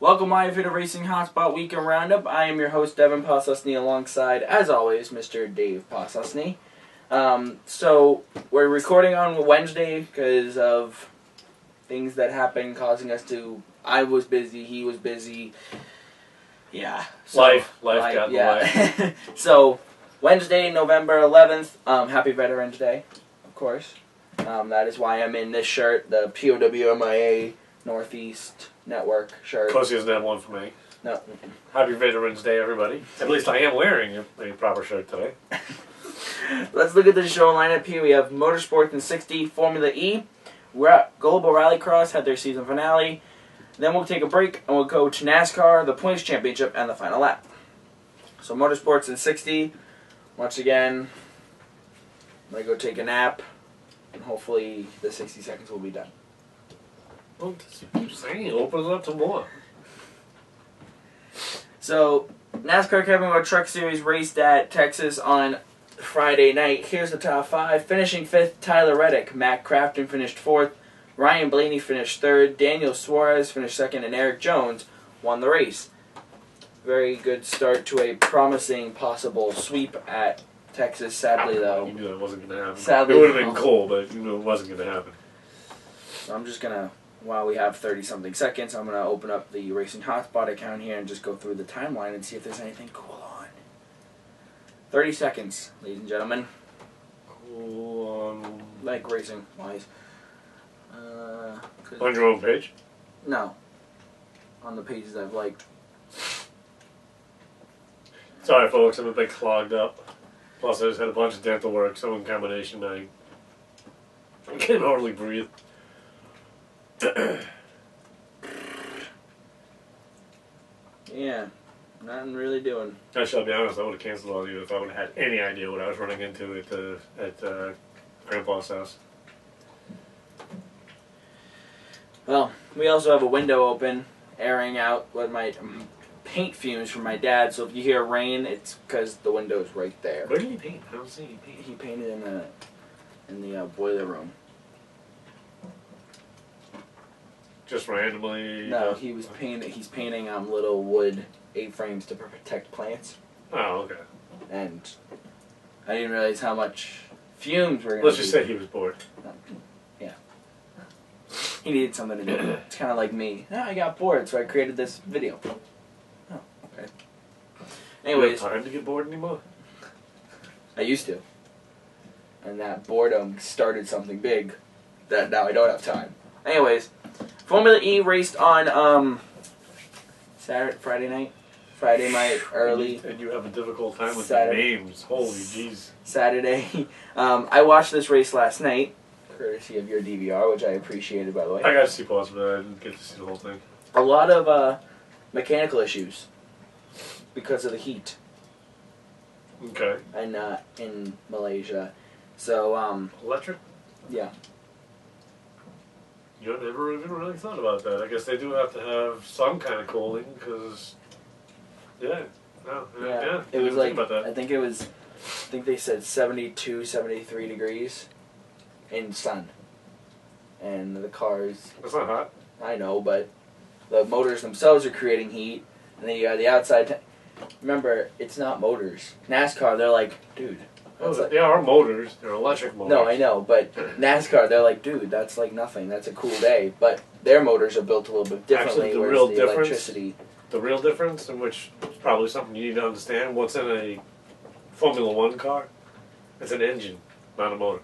Welcome live to the Racing Hotspot Weekend Roundup. I am your host, Devin Poslusny, alongside, as always, Mr. Dave Poslusny. So, we're recording on Wednesday because of things that happened causing us to... I was busy, he was busy. Yeah. So, life got in the way. So, Wednesday, November 11th, Happy Veterans Day, of course. That is why I'm in this shirt, the POWMIA Northeast Network shirt. Of course, he doesn't have one for me. No. Happy Veterans Day, everybody. At least I am wearing a proper shirt today. Let's look at the show lineup here. We have Motorsports in 60, Formula E. Global Rallycross had their season finale. Then we'll take a break and we'll go to NASCAR, the Points Championship, and the final lap. So Motorsports in 60. Once again, I'm going to go take a nap, and hopefully the 60 seconds will be done. Well, just saying, open it up to more. So, NASCAR Camping World Truck Series raced at Texas on Friday night. Here's the top five. Finishing fifth, Tyler Reddick. Matt Crafton finished fourth. Ryan Blaney finished third. Daniel Suarez finished second. And Eric Jones won the race. Very good start to a promising possible sweep at Texas. Sadly, though. You knew that wasn't going to happen. Sadly, it would have been cool, but you knew it wasn't going to happen. So I'm just going to... While we have 30-something seconds, I'm going to open up the Racing Hotspot account here and just go through the timeline and see if there's anything cool on. 30 seconds, ladies and gentlemen. Cool on... Like racing-wise. On your own page? No. On the pages I've liked. Sorry, folks, I'm a bit clogged up. Plus, I just had a bunch of dental work, so in combination, I can't hardly breathe. Yeah, nothing really doing. I shall be honest, I would have canceled all of you if I would have had any idea what I was running into at Grandpa's house. Well, we also have a window open, airing out what my paint fumes from my dad. So if you hear rain, it's because the window's right there. Where did he paint? I don't see any paint. He painted in the boiler room. Just randomly? No, he was painting. He's painting little wood A-frames to protect plants. Oh, okay. And I didn't realize how much fumes were. Let's just say he was bored. Yeah. He needed something to do. It's kind of like me. I got bored, so I created this video. Oh, okay. Anyways, you have time to get bored anymore? I used to, and that boredom started something big that now I don't have time. Anyways. Formula E raced on Friday night early. And you have a difficult time with Saturday. the names. Holy jeez. Saturday. I watched this race last night, courtesy of your DVR, which I appreciated, by the way. I got to see parts, but I didn't get to see the whole thing. A lot of mechanical issues because of the heat. Okay. And in Malaysia, so Electric? Yeah. You know, never even really thought about that. I guess they do have to have some kind of cooling, because, yeah. It was like, about that. I think they said 72, 73 degrees in sun. And the cars... That's not hot. I know, but the motors themselves are creating heat. And then you got the outside... Remember, it's not motors. NASCAR, they're like, dude... They are motors. They're electric motors. No, I know, but NASCAR, they're like, dude, that's like nothing. That's a cool day. But their motors are built a little bit differently. Actually, the real difference, in which is probably something you need to understand, what's in a Formula One car, it's an engine, not a motor.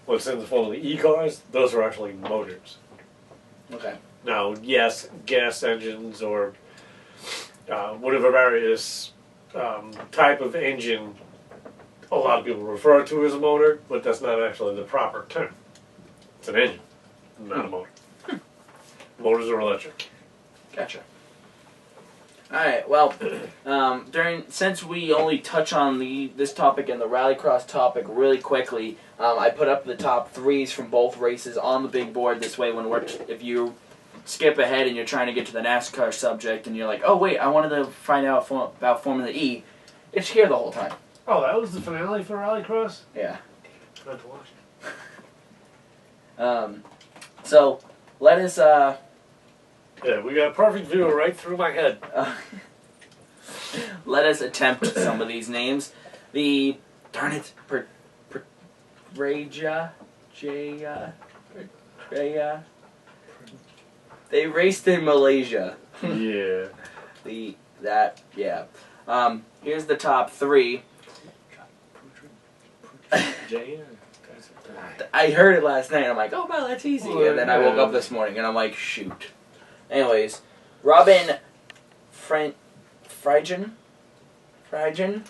What's in the Formula E cars, those are actually motors. Okay. Now, yes, gas engines or whatever various type of engine a lot of people refer to as a motor, but that's not actually the proper term. It's an engine, not a motor. Motors are electric. Gotcha. Alright, well, since we only touch on this topic and the Rallycross topic really quickly, I put up the top threes from both races on the big board. This way, if you skip ahead and you're trying to get to the NASCAR subject and you're like, oh wait, I wanted to find out about Formula E, it's here the whole time. Oh, that was the finale for Rallycross? Yeah. I had to watch So, let us Yeah, we got a perfect view right through my head. Let us attempt some of these names. Darn it, Jaya. They raced in Malaysia. Yeah. Here's the top 3. I heard it last night. I'm like, oh wow, that's easy. And then I woke up this morning and I'm like, shoot. Anyways, Robin Frigen.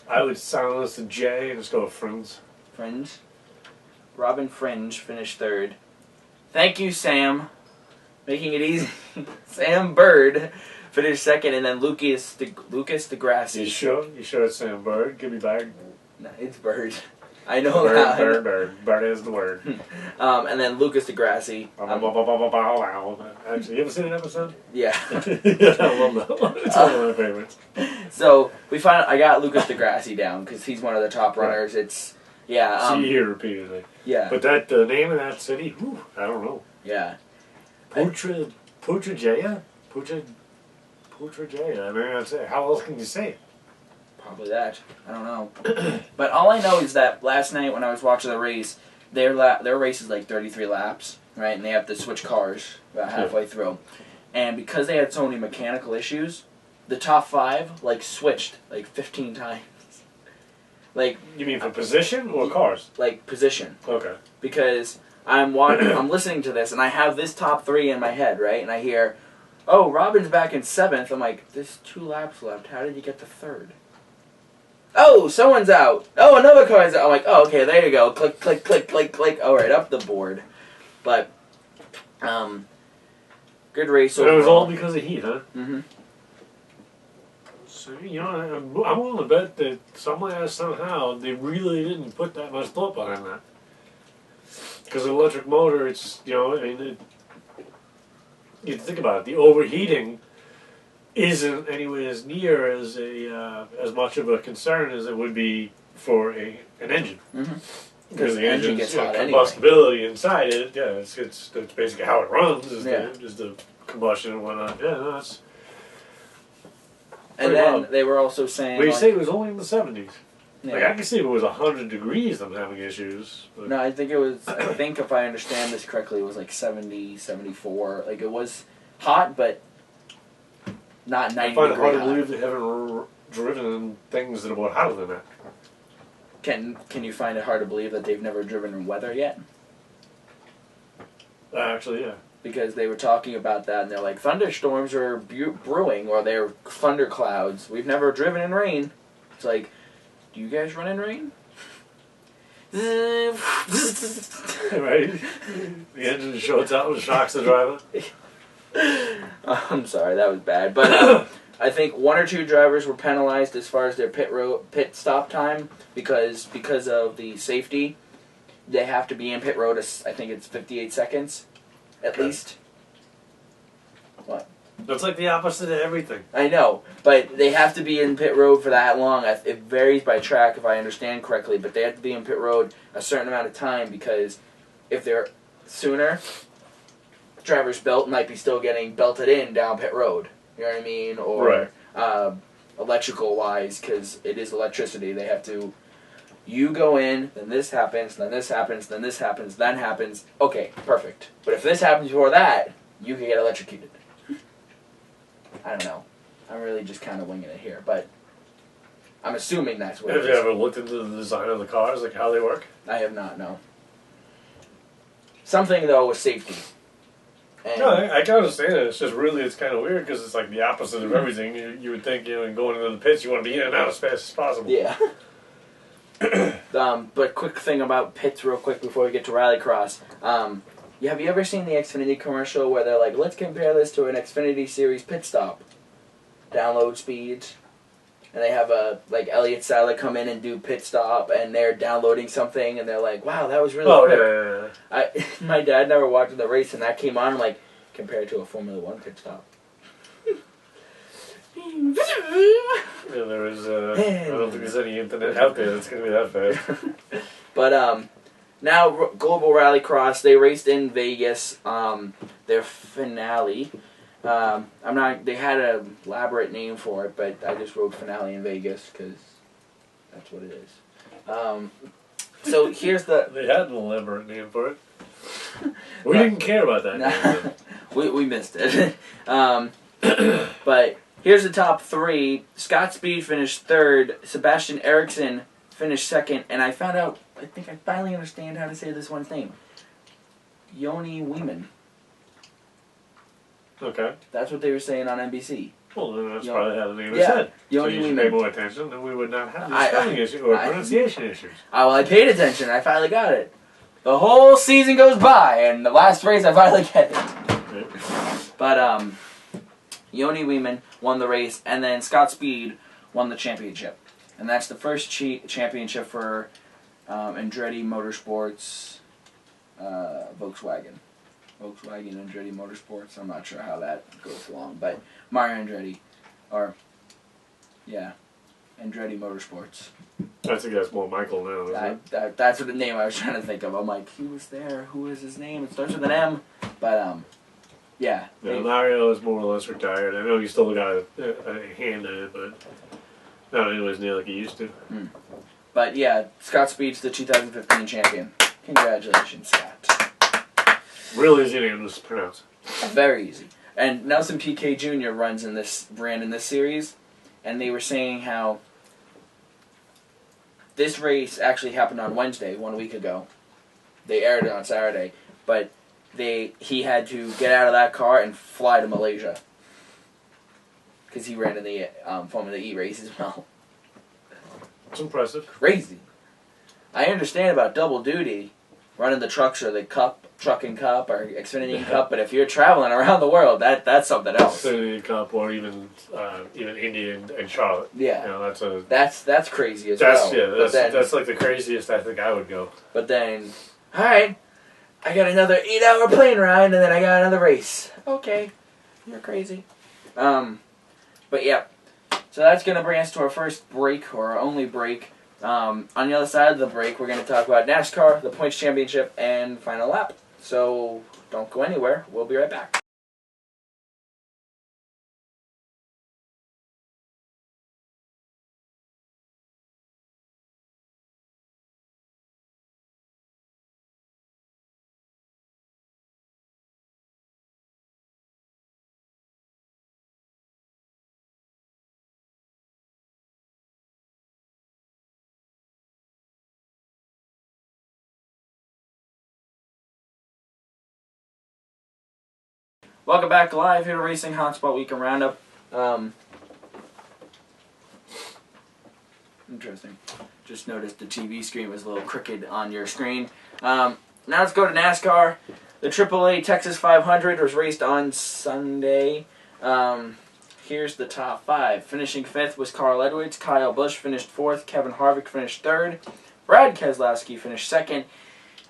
I would silence the J and just go with Friends. Robin Fringe finished 3rd. Thank you, Sam. Making it easy. Sam Bird finished 2nd, and then Lucas Degrassi. You sure? You sure it's Sam Bird? Give me back. No, it's Bird. I know Bird, that. Bird. Bird is the word. And then Lucas Degrassi. Actually, you ever seen an episode? Yeah. I love that one. It's one of my favorites. So I got Lucas Degrassi down because he's one of the top runners. It's See you here repeatedly. Yeah. But the name of that city, whew, I don't know. Yeah. Putrajaya? Putrajaya? I mean, how else can you say it? Probably that. I don't know. But all I know is that last night when I was watching the race, their race is like 33 laps, right? And they have to switch cars about halfway through. And because they had so many mechanical issues, the top 5 like switched like 15 times. Like, you mean for position or cars? Like position. Okay. Because I'm listening to this and I have this top 3 in my head, right? And I hear, oh, Robin's back in 7th. I'm like, there's 2 laps left. How did you get to 3rd? Oh, someone's out. Oh, another car's out. I'm like, oh, okay, there you go. Click, click, click, click, click. All right, up the board. But, good race overall. It was all because of heat, huh? Mm-hmm. So, I'm willing to bet that somehow they really didn't put that much thought behind that. Because an electric motor, it's, you think about it, the overheating isn't anywhere as near as as much of a concern as it would be for an engine. Mm-hmm. Because the engine engine's gets hot combustibility inside it, it's basically how it runs, is the combustion and whatnot. Yeah, no, that's... And then they were also saying... But you say it was only in the 70s. Yeah. Like, I can see if it was 100 degrees I'm having issues. But. No, I think if I understand this correctly, it was like 70, 74. Like, it was hot, but not 90 degrees. I find it hard to believe they haven't driven in things that are more hotter than that. Can you find it hard to believe that they've never driven in weather yet? Actually, yeah. Because they were talking about that, and they're like, thunderstorms are brewing, or they're thunderclouds. We've never driven in rain. It's like, do you guys run in rain? Right? The engine shorts out and shocks the driver. I'm sorry, that was bad. But I think 1 or 2 drivers were penalized as far as their pit stop time because of the safety. They have to be in pit road, I think it's 58 seconds. At least. What? That's like the opposite of everything. I know, but they have to be in pit road for that long. It varies by track, if I understand correctly, but they have to be in pit road a certain amount of time because if they're sooner, driver's belt might be still getting belted in down pit road. You know what I mean? Or electrical-wise, because it is electricity. They have to... You go in, then this happens, then this happens, then this happens, then happens. Okay, perfect. But if this happens before that, you can get electrocuted. I don't know. I'm really just kind of winging it here, but I'm assuming that's what Have you ever looked into the design of the cars, like how they work? I have not, no. Something, though, with safety. And no, I can understand it. It's just it's kind of weird because it's like the opposite of everything. You would think, in going into the pits, you want to be in and out as fast as possible. Yeah. But quick thing about pits real quick before we get to Rallycross. Have you ever seen the Xfinity commercial where they're like, let's compare this to an Xfinity Series pit stop? Download speeds. And they have Elliott Sadler come in and do pit stop and they're downloading something and they're like, wow, that was really quick. Yeah. My dad never watched the race and that came on. I'm like, compared to a Formula 1 pit stop. Yeah, there is. I don't think there's any internet out there that's going to be that fast. But now Global Rallycross, they raced in Vegas, their finale, I'm not. They had an elaborate name for it, but I just wrote Finale in Vegas because that's what it is. So here's the. They had an elaborate name for it. We didn't care about that name. we missed it. But here's the top three. Scott Speed finished third. Sebastian Eriksson finished second. And I found out, I think I finally understand how to say this one's name. Yoni Weeman. Okay. That's what they were saying on NBC. Well, then that's probably how the name is Yeah, said. Yoni So you should Weeman. pay more attention, and we would not have these spelling issues or pronunciation issues. Well, I paid attention. I finally got it. The whole season goes by, and the last race I finally get it. Okay. But Yoni Weeman won the race, and then Scott Speed won the championship. And that's the first championship for Andretti Motorsports Volkswagen. Volkswagen Andretti Motorsports. I'm not sure how that goes along, but Mario Andretti, Andretti Motorsports. I think that's more Michael now, isn't it? That's what the name I was trying to think of. I'm like, he was there. Who is his name? It starts with an M, but yeah. Mario is more or less retired. I know he still got a hand in it, but not anywhere near like he used to. But yeah, Scott Speed's the 2015 champion. Congratulations, Scott. Real easy name to pronounce. Very easy. And Nelson Piquet Jr. runs in this brand in this series, and they were saying how this race actually happened on Wednesday, 1 week ago. They aired it on Saturday, but he had to get out of that car and fly to Malaysia because he ran in the Formula E race as well. It's impressive. Crazy. I understand about double duty, running the trucks or the truck and cup or Xfinity Cup, but if you're traveling around the world, that's something else. Xfinity Cup or even Indy and Charlotte. Yeah, you know, that's crazy as well. Yeah, that's like the craziest I think I would go. But then, all right, I got another 8-hour plane ride, and then I got another race. Okay, you're crazy. But yeah, so that's gonna bring us to our first break or our only break. On the other side of the break, we're going to talk about NASCAR, the Points Championship, and Final Lap. So don't go anywhere. We'll be right back. Welcome back live here to Racing Hotspot Weekend Roundup. Interesting. Just noticed the TV screen was a little crooked on your screen. Now let's go to NASCAR. The AAA Texas 500 was raced on Sunday. Here's the top five. Finishing fifth was Carl Edwards. Kyle Busch finished fourth. Kevin Harvick finished third. Brad Keselowski finished second.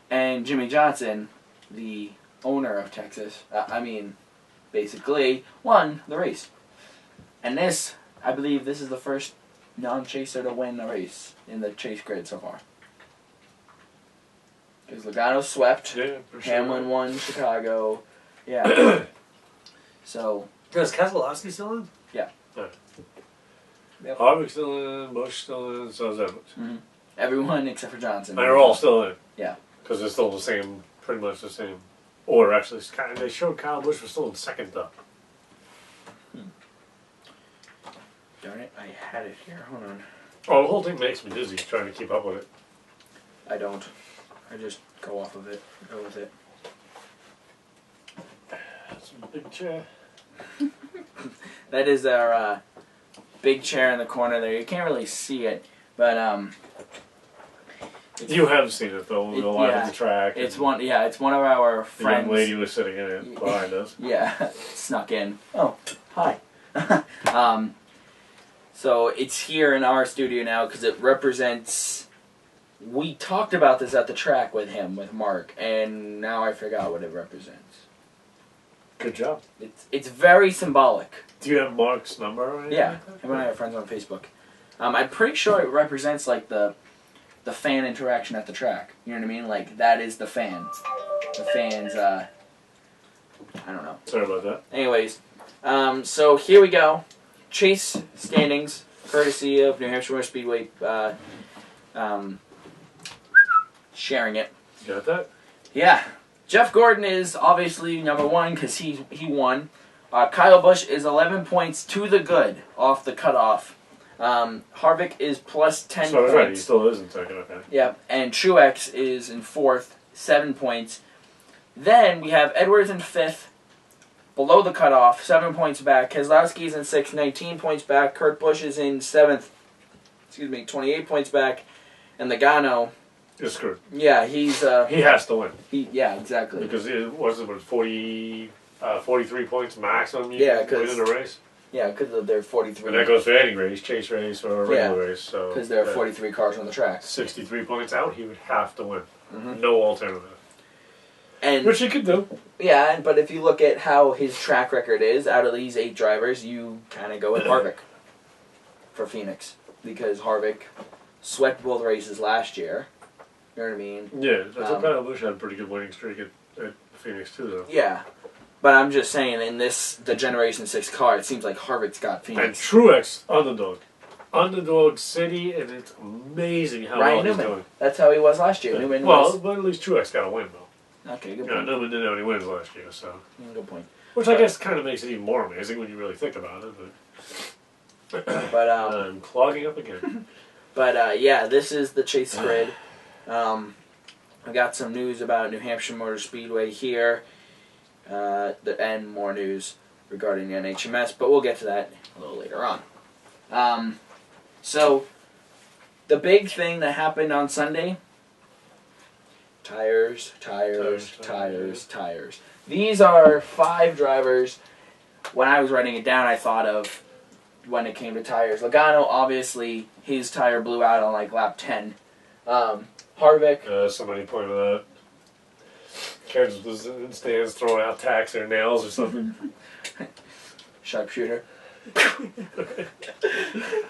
And Jimmy Johnson, the owner of Texas, basically won the race. And I believe this is the first non-chaser to win a race in the chase grid so far. Because Logano swept, Hamlin won Chicago, yeah. So. Is Keselowski still in? Yeah. Yep. Harvick still in, Busch still in, so is Edwards. Mm-hmm. Everyone except for Johnson. And they're all still in. Yeah. Because they're still the same, pretty much the same order. Actually, they showed Kyle Busch was still in second, though. Darn it, I had it here. Hold on. Oh, the whole thing makes me dizzy trying to keep up with it. I don't. I just go off of it. Go with it. That's a big chair. That is our big chair in the corner there. You can't really see it, but you have seen it though. We go live at the track. It's one. Yeah, it's one of our friends. The young lady was sitting in it behind us. Yeah, snuck in. Oh, hi. So it's here in our studio now because it represents. We talked about this at the track with him, with Mark, and now I forgot what it represents. Good job. It's very symbolic. Do you have Mark's number or anything? Yeah, like that? him and I are friends on Facebook. I'm pretty sure it represents like the fan interaction at the track. You know what I mean? Like that is the fan. The fans. I don't know. Sorry about that. Anyways, So here we go. Chase standings, courtesy of New Hampshire Motor Speedway, sharing it. You got that? Yeah. Jeff Gordon is obviously number one because he won. Kyle Busch is 11 points to the good off the cutoff. Harvick is plus 10 so points. Right, he still is in second, okay. Yeah, and Truex is in fourth, 7 points. Then we have Edwards in fifth, below the cutoff, 7 points back. Keselowski's in sixth, 19 points back. Kurt Busch is in seventh, 28 points back. And Logano, You're screwed. yeah, he's... he has to win. Yeah, exactly. Because it was 43 points maximum you Yeah, can win in a race? Yeah, because they're 43. And that goes for any race, chase race or a regular race. So because there are 43 cars on the track. 63 points out, he would have to win. Mm-hmm. No alternative. And which he could do. Yeah, but if you look at how his track record is, out of these 8 drivers, you kind of go with Harvick for Phoenix. Because Harvick swept both races last year. You know what I mean? Yeah, I thought Kyle Busch had a pretty good winning streak at Phoenix too, though. Yeah. But I'm just saying, in the Generation 6 car, it seems like Harvick's got Phoenix. And Truex, underdog. Underdog city, and it's amazing how well he's doing. That's how he was last year. Yeah. Newman well, but at least Truex got a win, though. Okay, good Yeah, point. Newman didn't have any wins last year, so. Good point. Which I guess kind of makes it even more amazing when you really think about it. But I'm clogging up again. But yeah, this is the Chase grid. I got some news about New Hampshire Motor Speedway here. And more news regarding the NHMS, but we'll get to that a little later on. So, the big thing that happened on Sunday, tires. These are 5 drivers. When I was writing it down, I thought of when it came to tires. Logano, obviously, his tire blew out on like lap 10. Harvick. Somebody pointed out Kansas was in stands throwing out tacks or nails or something. Sharpshooter.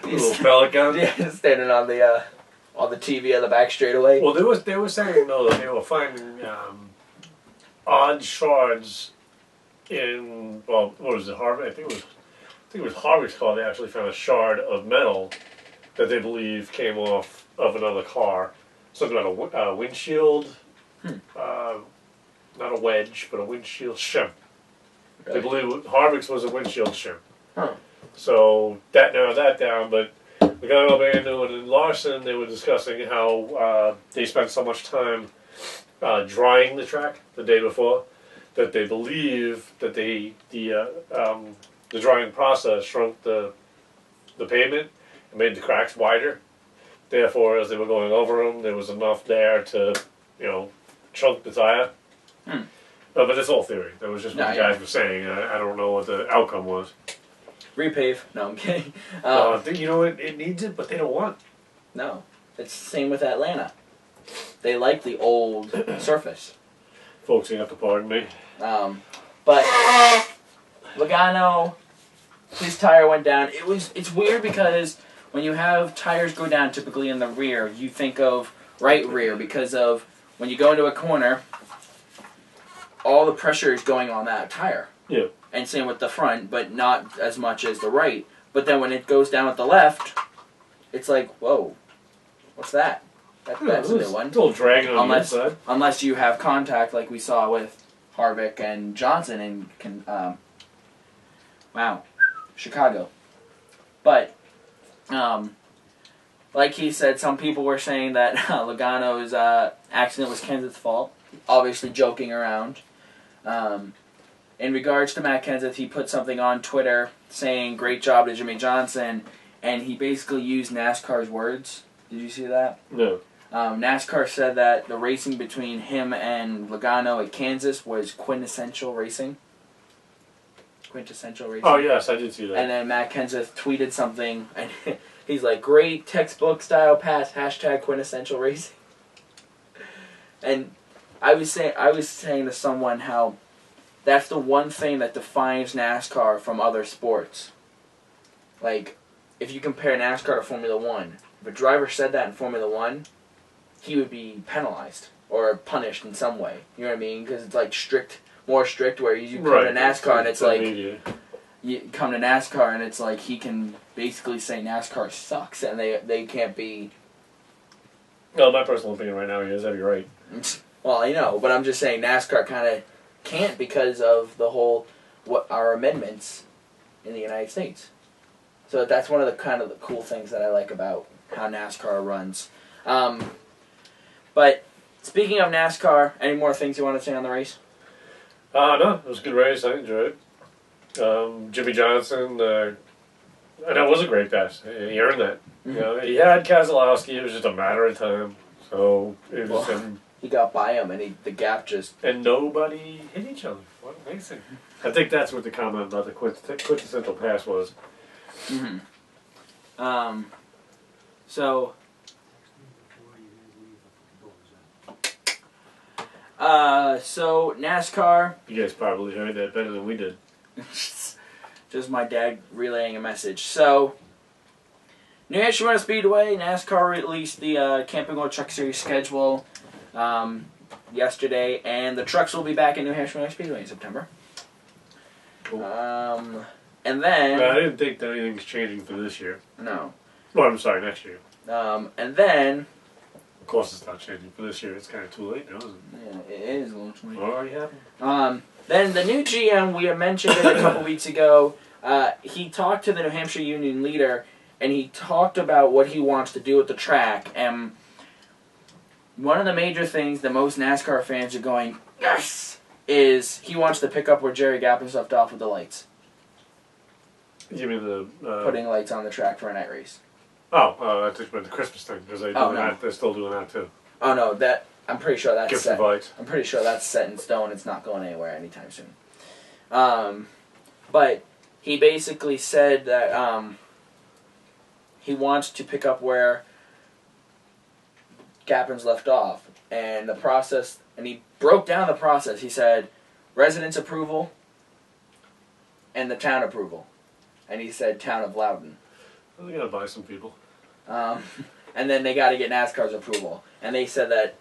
Little pellet gun. Yeah, standing on the TV on the back straightaway. Well, they were saying though that they were finding odd shards in what was it, Harvick? I think it was Harvick's car. They actually found a shard of metal that they believe came off of another car. Something about a windshield. Not a wedge, but a windshield shim. Really? They believe Harvick's was a windshield shim. Huh. So that narrowed that down, but we got over and in Larson, they were discussing how they spent so much time drying the track the day before that they believe that the drying process shrunk the pavement and made the cracks wider. Therefore, as they were going over them, there was enough there to, chunk the tire. But it's all theory. That was just what the guys were saying. I don't know what the outcome was. Repave. No, I'm kidding. It needs it, but they don't want. No. It's the same with Atlanta. They like the old surface. Folks, you have to pardon me. But Logano, his tire went down. It's weird because when you have tires go down typically in the rear, you think of right rear because of when you go into a corner, all the pressure is going on that tire. Yeah. And same with the front, but not as much as the right. But then when it goes down with the left, it's like, whoa, what's that? That's a new one. It's a little dragging on the inside. Unless you have contact like we saw with Harvick and Johnson in Chicago. But, like he said, some people were saying that Logano's accident was Kenseth's fault. Obviously joking around. In regards to Matt Kenseth, he put something on Twitter saying, "Great job to Jimmy Johnson," and he basically used NASCAR's words. Did you see that? No. NASCAR said that the racing between him and Logano at Kansas was quintessential racing. Quintessential racing. Oh, yes, I did see that. And then Matt Kenseth tweeted something, and he's like, "Great textbook style pass, hashtag quintessential racing." And I was saying to someone how that's the one thing that defines NASCAR from other sports. Like, if you compare NASCAR to Formula One, if a driver said that in Formula One, he would be penalized or punished in some way. You know what I mean? Because it's like more strict, where you come to NASCAR and it's like, you come to NASCAR and it's like he can basically say NASCAR sucks and they can't be. No, my personal opinion right now is that'd be right. Well, I know, but I'm just saying NASCAR kind of can't because of the whole what our amendments in the United States. So that's one of the kind of the cool things that I like about how NASCAR runs. But speaking of NASCAR, any more things you want to say on the race? No, it was a good race. I enjoyed it. Jimmy Johnson, and that was a great pass. He earned that. Mm-hmm. You know, he had Keselowski. It was just a matter of time. So it was him. He got by him, and the gap just... And nobody hit each other. What amazing. I think that's what the comment about the quintessential pass was. Mm-hmm. So NASCAR... You guys probably heard that better than we did. Just my dad relaying a message. So, New Hampshire Motor Speedway, NASCAR released the Camping World Truck Series schedule yesterday, and the trucks will be back in New Hampshire Motor Speedway in September. Cool. And then... I didn't think that anything's changing for this year. No. Well, I'm sorry, next year. And then... Of course it's not changing for this year. It's kind of too late now, isn't it? Yeah, it is a little too late. Already happened. Then the new GM, we had mentioned it a couple weeks ago, he talked to the New Hampshire Union leader, and he talked about what he wants to do with the track. And one of the major things that most NASCAR fans are going, yes, is he wants to pick up where Jerry Gappens left off with the lights. You mean the... Putting lights on the track for a night race. I think about the Christmas thing, because they're still doing that too. Oh, no, I'm pretty sure that's Gift set. lights. I'm pretty sure that's set in stone. It's not going anywhere anytime soon. But he basically said that he wants to pick up where Gappens left off. And the process, and he broke down the process. He said, residents' approval and the town approval. And he said town of Loudon. Well, they gotta buy some people. And then they got to get NASCAR's approval. And they said that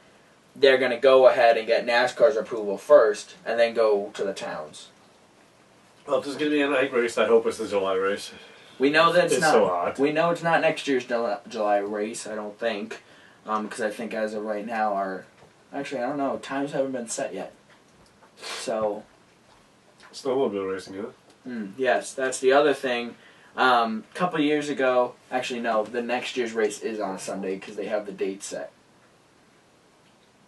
they're going to go ahead and get NASCAR's approval first, and then go to the towns. Well, if there's going to be a night race, I hope it's the July race. We know that it's not. So hot. We know it's not next year's July race. I don't think, because I think as of right now, actually I don't know. Times haven't been set yet. So. Snowmobile racing, huh? Yes, that's the other thing. Couple years ago, actually no, the next year's race is on a Sunday because they have the date set.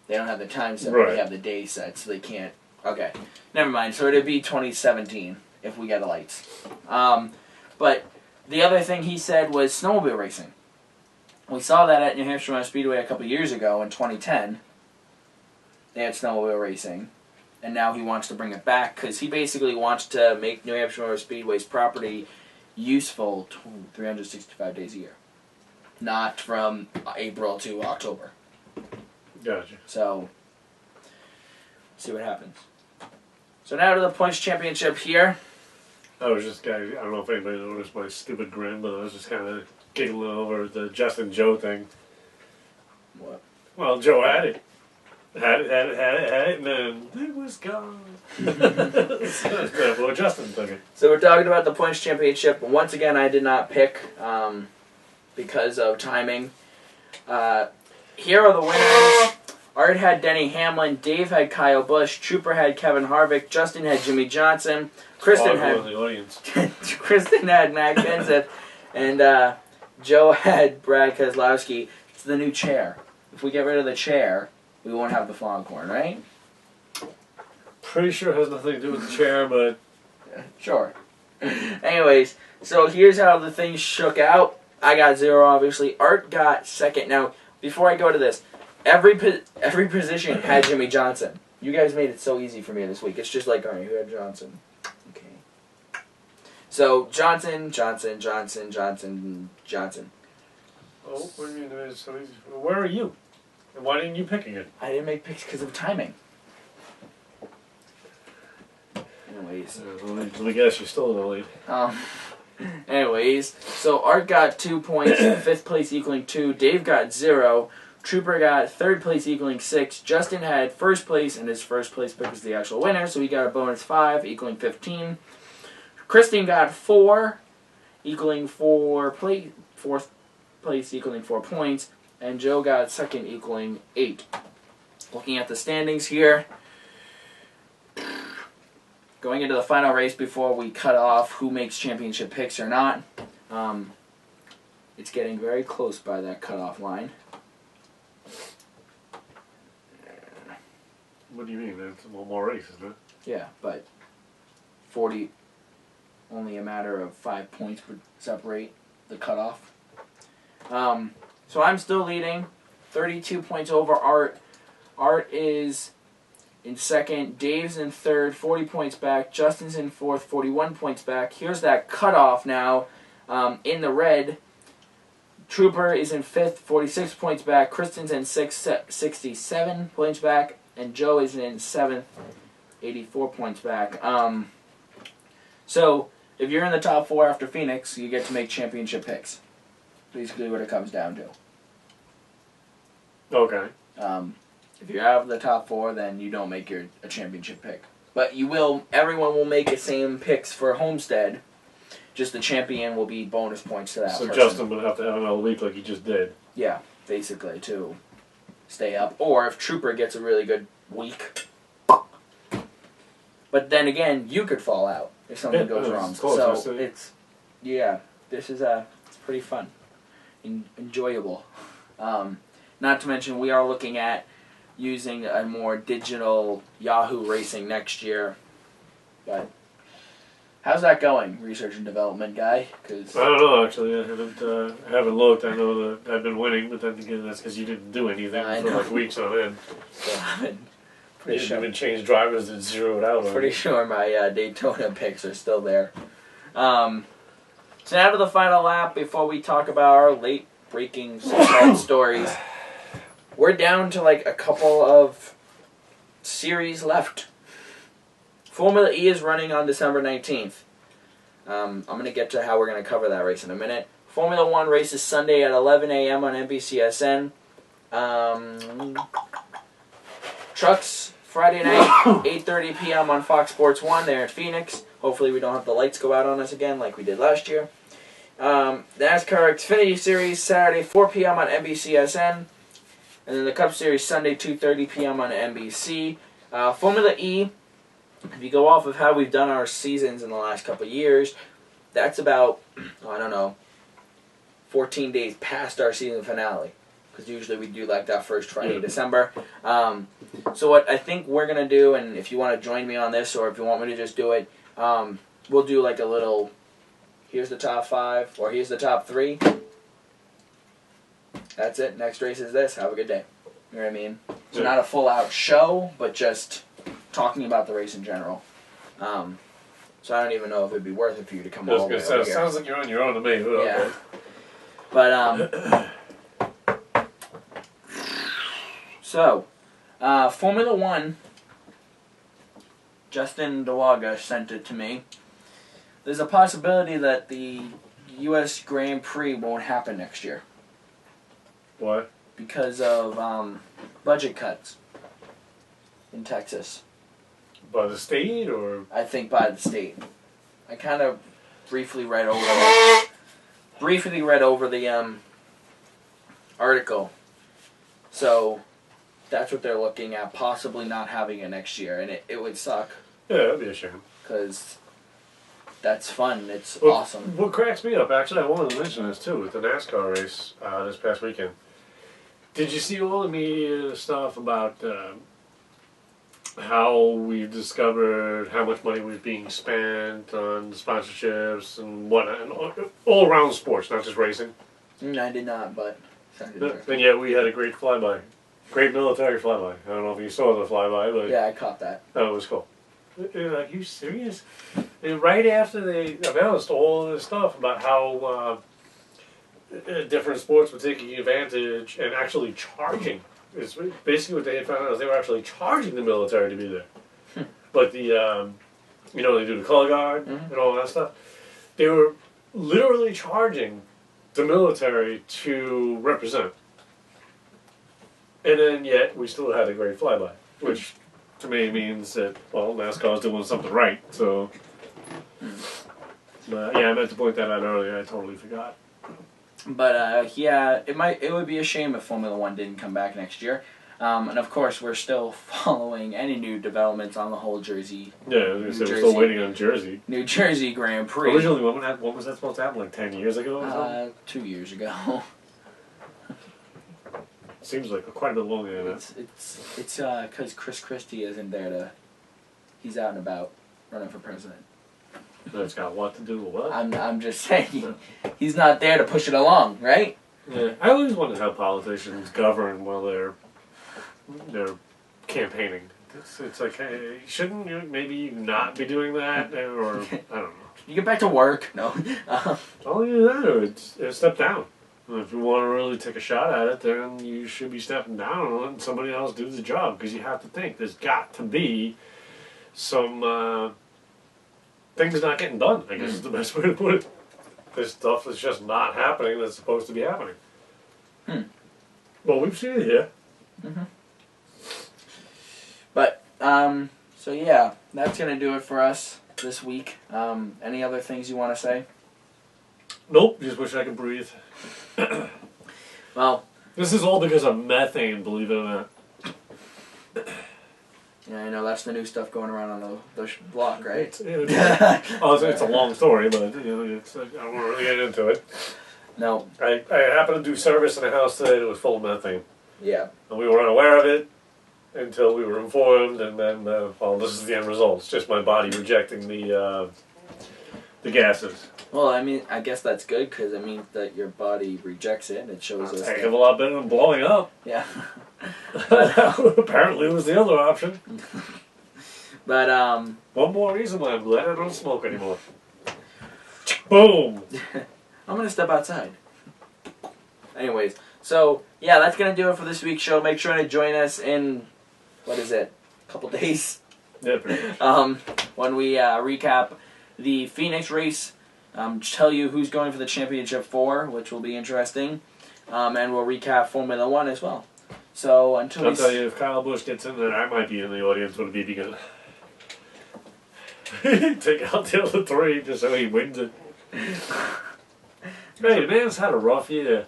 They don't have the time set, but they have the day set, so they can't. Okay, never mind. So it'd be 2017 if we get the lights. But the other thing he said was snowmobile racing. We saw that at New Hampshire Motor Speedway a couple years ago in 2010. They had snowmobile racing. And now he wants to bring it back because he basically wants to make New Hampshire Motor Speedway's property useful 365 days a year. Not from April to October. Gotcha. So, see what happens. So now to the points championship here. I was just, I don't know if anybody noticed my stupid grin, but I was just kind of giggling over the Justin Joe thing. What? Well, Joe had it. Had it, and then it was gone. Well, Justin took it. So we're talking about the points championship. Once again, I did not pick because of timing. Here are the winners. Art had Denny Hamlin. Dave had Kyle Busch. Trooper had Kevin Harvick. Justin had Jimmy Johnson. Kristen had the audience. Kristen had Matt Kenseth. And Joe had Brad Keselowski. It's the new chair. If we get rid of the chair, we won't have the foghorn, right? Pretty sure it has nothing to do with the chair, but... Sure. Anyways, so here's how the things shook out. I got 0, obviously. Art got second. Now, before I go to this, every position had Jimmy Johnson. You guys made it so easy for me this week. It's just like, all right, who had Johnson? Okay. So, Johnson. Oh, what do you mean it is so easy? Where are you? And why didn't you pick it? I didn't make picks because of timing. Anyways. Let me guess, you're still in the lead. Anyways, so Art got 2 points, 5th place equaling 2. Dave got 0. Trooper got 3rd place equaling 6. Justin had 1st place, and his 1st place pick was the actual winner, so he got a bonus 5 equaling 15. Kristen got 4, equaling 4th place, equaling 4 points, and Joe got 2nd, equaling 8. Looking at the standings here, going into the final race before we cut off who makes championship picks or not. It's getting very close by that cutoff line. What do you mean? It's one more race, isn't it? Yeah, but 40, only a matter of 5 points would separate the cutoff. So I'm still leading, 32 points over Art. Art is in 2nd, Dave's in 3rd, 40 points back. Justin's in 4th, 41 points back. Here's that cutoff now in the red. Trooper is in 5th, 46 points back. Kristen's in 6th, 67 points back. And Joe is in 7th, 84 points back. So if you're in the top 4 after Phoenix, you get to make championship picks. Basically what it comes down to. Okay. If you're out of the top 4, then you don't make a championship pick. But you will. Everyone will make the same picks for Homestead. Just the champion will be bonus points to that So person. Justin would have to have another week like he just did. Yeah, basically, to stay up. Or if Trooper gets a really good week. But then again, you could fall out if something goes wrong. Close, so it's this is it's pretty fun, enjoyable. Not to mention, we are looking at using a more digital Yahoo racing next year. But how's that going, research and development guy? Cause I don't know, actually. I haven't looked. I know that I've been winning, but then again, that's because you didn't do anything for like weeks on end. So I've been You didn't even change drivers and zero it out on pretty sure my Daytona picks are still there. So now to the final lap before we talk about our late-breaking stories. We're down to like a couple of series left. Formula E is running on December 19th. I'm going to get to how we're going to cover that race in a minute. Formula 1 races Sunday at 11 a.m. on NBCSN. Trucks Friday night, 8:30 p.m. on Fox Sports 1 there in Phoenix. Hopefully we don't have the lights go out on us again like we did last year. NASCAR Xfinity Series Saturday, 4 p.m. on NBCSN. And then the Cup Series Sunday, 2:30 p.m. on NBC. Formula E, if you go off of how we've done our seasons in the last couple of years, that's about, 14 days past our season finale. Because usually we do like that first Friday in December. So what I think we're going to do, and if you want to join me on this, or if you want me to just do it, we'll do like a little, here's the top 5, or here's the top 3. That's it. Next race is this. Have a good day. You know what I mean? So not a full-out show, but just talking about the race in general. So I don't even know if it'd be worth it for you to come all the way over here. Sounds like you're on your own to me. Yeah. But, so, Formula 1, Justin DeWaga sent it to me. There's a possibility that the U.S. Grand Prix won't happen next year. What? Because of budget cuts in Texas. By the state, or? I think by the state. I kind of briefly read over the article. So that's what they're looking at, possibly not having it next year, and it would suck. Yeah, that'd be a shame. Because that's fun. It's awesome. What cracks me up, actually, I wanted to mention this too, with the NASCAR race this past weekend. Did you see all the media stuff about how we've discovered how much money was being spent on sponsorships and whatnot, and all around sports, not just racing? I did not, but... And yet we had a great flyby. Great military flyby. I don't know if you saw the flyby, but... Yeah, I caught that. Oh, it was cool. You're like, you serious? And right after they announced all this stuff about how different sports were taking advantage and actually charging. It's basically what they had found out is they were actually charging the military to be there. Like the, they do the color guard and all that stuff. They were literally charging the military to represent. And then yet we still had a great flyby, which to me means that, well, NASCAR's doing something right. So But yeah, I meant to point that out earlier. I totally forgot. But yeah, it would be a shame if Formula One didn't come back next year. And of course, we're still following any new developments on the whole Jersey. Yeah, I was gonna say, we're still waiting on Jersey. New Jersey Grand Prix. Originally, when was that supposed to happen? Like 10 years ago or something? 2 years ago. Seems like quite a bit longer than that. It's because Chris Christie isn't there to. He's out and about running for president. That's got what to do with what? I'm just saying, he's not there to push it along, right? Yeah, I always wondered how politicians govern while they're campaigning. It's like, hey, shouldn't you maybe not be doing that, or I don't know. You get back to work, no. Well, either that, or it's step down. If you want to really take a shot at it, then you should be stepping down and letting somebody else do the job, because you have to think there's got to be some things not getting done, I guess is the best way to put it. There's stuff that's just not happening that's supposed to be happening. Well, we've seen it here. But, so yeah, that's going to do it for us this week. Any other things you want to say? Nope, just wish I could breathe. Well, this is all because of methane, believe it or not. Yeah, I know that's the new stuff going around on the block, right? It's a long story, but I don't want to really get into it. No. I happened to do service in a house today that was full of methane. Yeah. And we were unaware of it until we were informed, and then, this is the end result. It's just my body rejecting the gases. Well, I mean, I guess that's good, because it means that your body rejects it, and it shows us... A heck of a lot better than blowing up. Yeah. Apparently it was the other option. But, one more reason why I'm glad I don't smoke anymore. Boom! I'm going to step outside. Anyways, so, yeah, that's going to do it for this week's show. Make sure to join us in, what is it, a couple days? Yeah, pretty much. When we recap the Phoenix race, tell you who's going for the Championship 4, which will be interesting, and we'll recap Formula 1 as well. So until I'll tell you, if Kyle Busch gets in there, I might be in the audience with a BB gun. Take out the other 3 just so he wins it. Hey, the man's had a rough year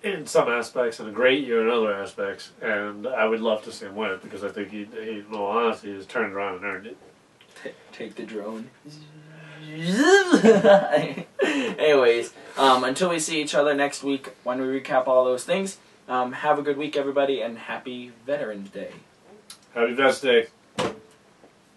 in some aspects and a great year in other aspects, and I would love to see him win it, because I think he in all honesty, has turned around and earned it. Take the drone. Anyways, until we see each other next week when we recap all those things, have a good week, everybody, and happy Veterans Day. Happy Vets Day.